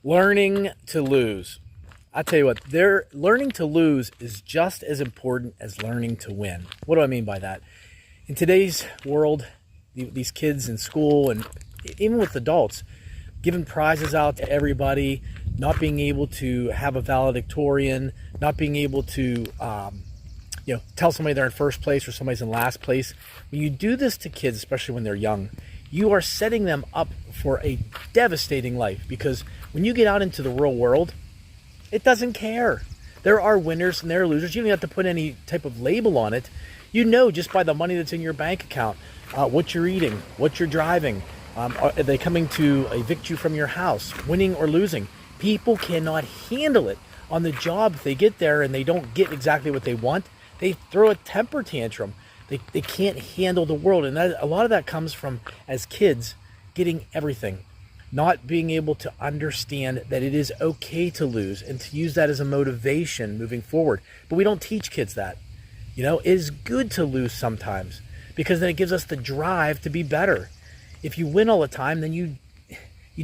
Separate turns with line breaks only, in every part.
Learning to lose. I tell you what, learning to lose is just as important as learning to win. What do I mean by that? In today's world, these kids in school and even with adults, giving prizes out to everybody, not being able to have a valedictorian, not being able to tell somebody they're in first place or somebody's in last place. When you do this to kids, especially when they're young, you are setting them up for a devastating life, because when you get out into the real world, it doesn't care. There are winners and there are losers. You don't have to put any type of label on it. You know just by the money that's in your bank account, what you're eating, what you're driving. Are they coming to evict you from your house, winning or losing? People cannot handle it on the job. If they get there and they don't get exactly what they want, they throw a temper tantrum. They can't handle the world. And a lot of that comes from, as kids, getting everything. Not being able to understand that it is okay to lose and to use that as a motivation moving forward. But we don't teach kids that. It is good to lose sometimes, because then it gives us the drive to be better. If you win all the time, then you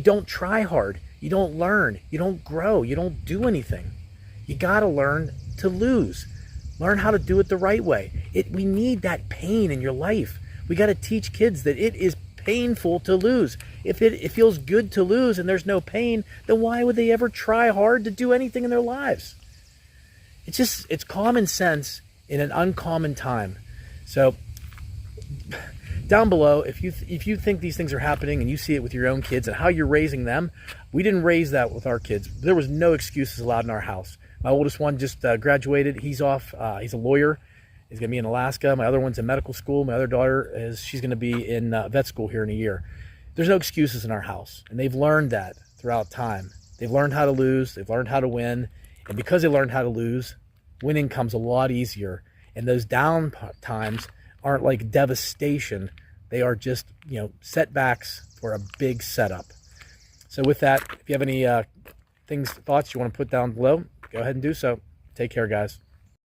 don't try hard. You don't learn. You don't grow. You don't do anything. You got to learn to lose. Learn how to do it the right way. We need that pain in your life. We got to teach kids that it is painful to lose. If it feels good to lose and there's no pain, then why would they ever try hard to do anything in their lives? It's common sense in an uncommon time. So down below, if you think these things are happening and you see it with your own kids and how you're raising them, we didn't raise that with our kids. There was no excuses allowed in our house. My oldest one just graduated. He's off. He's a lawyer. He's going to be in Alaska. My other one's in medical school. My other daughter she's going to be in vet school here in a year. There's no excuses in our house. And they've learned that throughout time. They've learned how to lose. They've learned how to win. And because they learned how to lose, winning comes a lot easier. And those down times aren't like devastation. They are just, setbacks for a big setup. So with that, if you have any thoughts you want to put down below, go ahead and do so. Take care, guys.